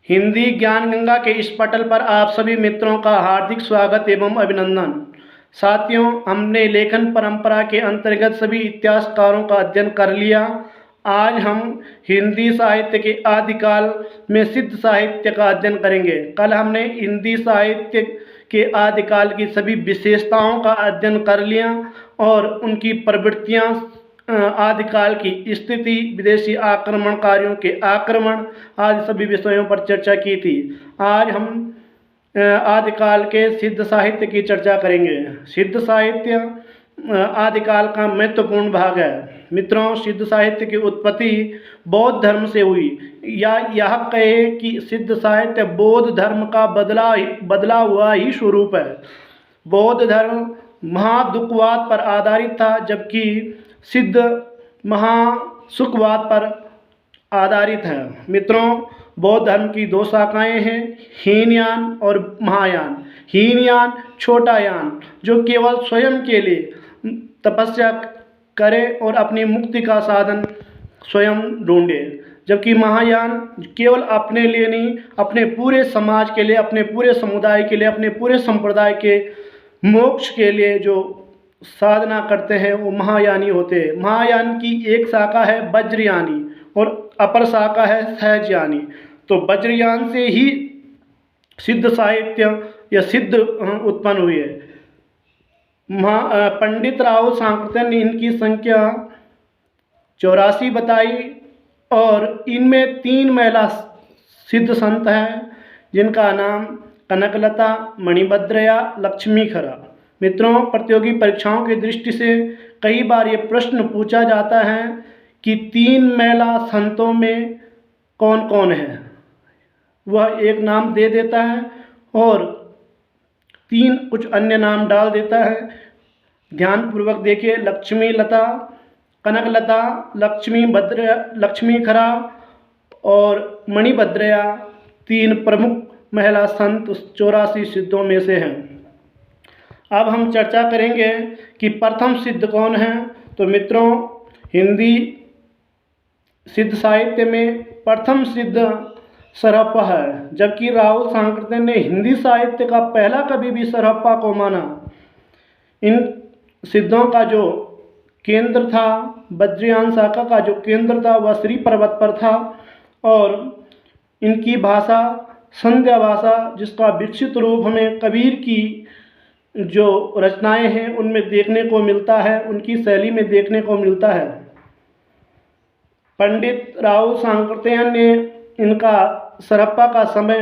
हिंदी ज्ञान गंगा के इस पटल पर आप सभी मित्रों का हार्दिक स्वागत एवं अभिनंदन। साथियों, हमने लेखन परंपरा के अंतर्गत सभी इतिहासकारों का अध्ययन कर लिया। आज हम हिंदी साहित्य के आदिकाल में सिद्ध साहित्य का अध्ययन करेंगे। कल हमने हिंदी साहित्य के आदिकाल की सभी विशेषताओं का अध्ययन कर लिया और उनकी प्रवृत्तियाँ, आदिकाल की स्थिति, विदेशी आक्रमणकारियों के आक्रमण आदि सभी विषयों पर चर्चा की थी। आज हम आदिकाल के सिद्ध साहित्य की चर्चा करेंगे। सिद्ध साहित्य आदिकाल का महत्वपूर्ण भाग है। मित्रों, सिद्ध साहित्य की उत्पत्ति बौद्ध धर्म से हुई, या यह कहे कि सिद्ध साहित्य बौद्ध धर्म का बदला हुआ ही स्वरूप है। बौद्ध धर्म महादुखवाद पर आधारित था, जबकि सिद्ध महासुखवाद पर आधारित है। मित्रों, बौद्ध धर्म की दो शाखाएं हैं, हीनयान और महायान। हीनयान छोटा यान, जो केवल स्वयं के लिए तपस्या करे और अपनी मुक्ति का साधन स्वयं ढूंढे, जबकि महायान केवल अपने लिए नहीं, अपने पूरे समाज के लिए, अपने पूरे समुदाय के लिए, अपने पूरे संप्रदाय के मोक्ष के लिए जो साधना करते हैं वो महायानी होते हैं। महायान की एक शाखा है वज्रयानी और अपर शाखा है सहजयानी। तो वज्रयान से ही सिद्ध साहित्य या सिद्ध उत्पन्न हुई है। पंडित राव सांकृत्य ने इनकी संख्या 84 बताई और इनमें 3 महिला सिद्ध संत हैं, जिनका नाम कनकलता, मणिभद्रया, लक्ष्मीखरा। मित्रों, प्रतियोगी परीक्षाओं की दृष्टि से कई बार ये प्रश्न पूछा जाता है कि 3 महिला संतों में कौन कौन है। वह एक नाम दे देता है और 3 कुछ अन्य नाम डाल देता है। ध्यानपूर्वक देखिए, लक्ष्मीलता, कनकलता, लक्ष्मीखरा और मणिभद्रया 3 प्रमुख महिला संत 84 सिद्धों में से हैं। अब हम चर्चा करेंगे कि प्रथम सिद्ध कौन है। तो मित्रों, हिंदी सिद्ध साहित्य में प्रथम सिद्ध सरहप्पा है, जबकि राहुल सांकृत्य ने हिंदी साहित्य का पहला कवि भी सरहप्पा को माना। इन सिद्धों का जो केंद्र था, वज्रयान शाखा का जो केंद्र था, वह श्री पर्वत पर था और इनकी भाषा संध्या भाषा, जिसका विकसित रूप हमें कबीर की जो रचनाएं हैं उनमें देखने को मिलता है, उनकी शैली में देखने को मिलता है। पंडित राव सांकृत्य ने इनका सरहप्पा का समय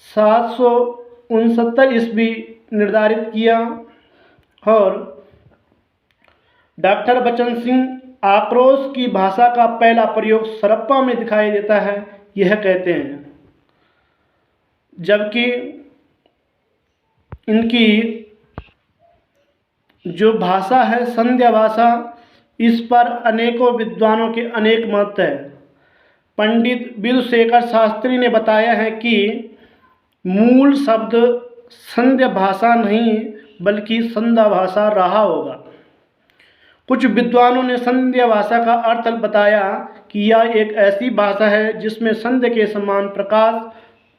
769 ईस्वी निर्धारित किया और डॉक्टर बचन सिंह आक्रोश की भाषा का पहला प्रयोग सरहप्पा में दिखाई देता है, यह कहते हैं। जबकि इनकी जो भाषा है संध्या भाषा, इस पर अनेकों विद्वानों के अनेक मत हैं। पंडित विधुशेखर शास्त्री ने बताया है कि मूल शब्द संध्या भाषा नहीं बल्कि संध्या भाषा रहा होगा। कुछ विद्वानों ने संध्या भाषा का अर्थ बताया कि यह एक ऐसी भाषा है जिसमें संध्या के समान प्रकाश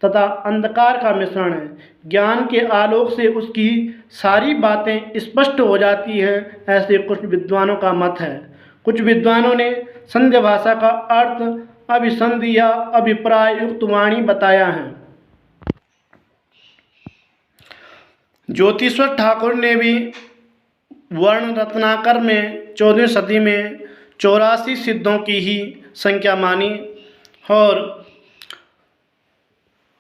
तथा अंधकार का मिश्रण है। ज्ञान के आलोक से उसकी सारी बातें स्पष्ट हो जाती हैं, ऐसे कुछ विद्वानों का मत है। कुछ विद्वानों ने संध्या भाषा का अर्थ अभिसंधि या अभिप्राय युक्त वाणी बताया है। ज्योतिश्वर ठाकुर ने भी वर्ण रत्नाकर में 14वीं सदी में 84 सिद्धों की ही संख्या मानी और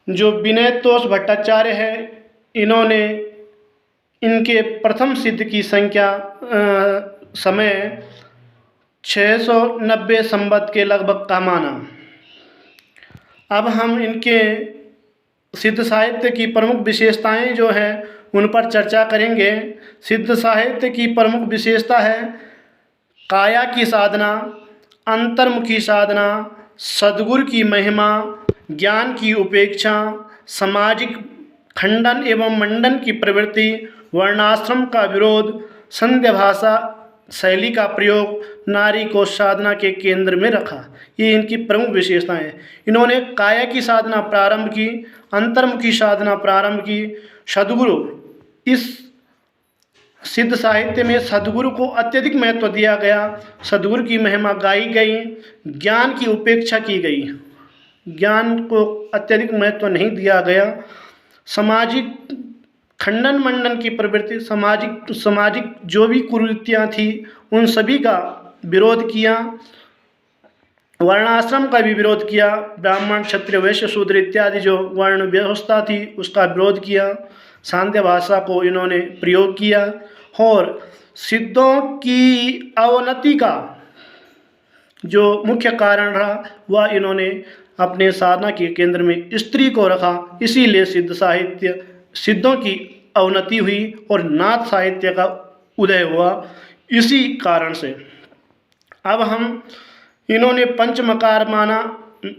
जो विनय तोष भट्टाचार्य है, इन्होंने इनके प्रथम सिद्ध की संख्या समय 690 संवत के लगभग का माना। अब हम इनके सिद्ध साहित्य की प्रमुख विशेषताएं जो हैं उन पर चर्चा करेंगे। सिद्ध साहित्य की प्रमुख विशेषता है काया की साधना, अंतर्मुखी साधना, सद्गुरु की महिमा, ज्ञान की उपेक्षा, सामाजिक खंडन एवं मंडन की प्रवृत्ति, वर्णाश्रम का विरोध, संध्या भाषा शैली का प्रयोग नारी को साधना के केंद्र में रखा। ये इनकी प्रमुख विशेषताएं हैं। इन्होंने काया की साधना प्रारंभ की, अंतर्मुखी साधना प्रारंभ की। सद्गुरु, इस सिद्ध साहित्य में सद्गुरु को अत्यधिक महत्व दिया गया। सद्गुरु की महिमा गाई गई, ज्ञान की उपेक्षा की गई, ज्ञान को अत्यधिक महत्व नहीं दिया गया। सामाजिक खंडन मंडन की प्रवृत्ति, सामाजिक जो भी कुरीतियाँ थी उन सभी का विरोध किया। वर्णाश्रम का भी विरोध किया। ब्राह्मण, क्षत्रिय, वैश्य, शूद्र इत्यादि जो वर्ण व्यवस्था थी उसका विरोध किया। सांध्य भाषा को इन्होंने प्रयोग किया और सिद्धों की अवनति का जो मुख्य कारण रहा वह इन्होंने अपने साधना के केंद्र में स्त्री को रखा। इसीलिए सिद्ध साहित्य, सिद्धों की अवनति हुई और नाथ साहित्य का उदय हुआ इसी कारण से। अब हम इन्होंने पंचमकार माना,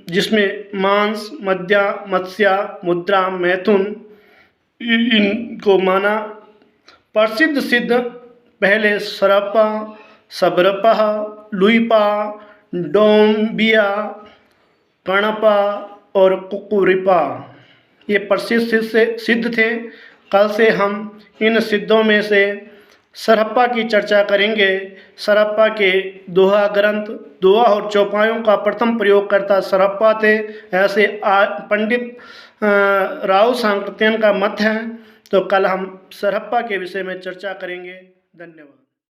जिसमें मांस, मद्या, मत्स्या, मुद्रा, मैथुन इनको माना। प्रसिद्ध सिद्ध पहले सरपा, सबरपा, लुइपा, डोम्बिया, कणपा और कुकुरिपा, ये प्रसिद्ध सिद्ध थे। कल से हम इन सिद्धों में से सरहप्पा की चर्चा करेंगे। सरहप्पा के दोहा ग्रंथ, दोहा और चौपायों का प्रथम प्रयोगकर्ता सरहप्पा थे, ऐसे पंडित राव सांकृत्यायन का मत है। तो कल हम सरहप्पा के विषय में चर्चा करेंगे। धन्यवाद।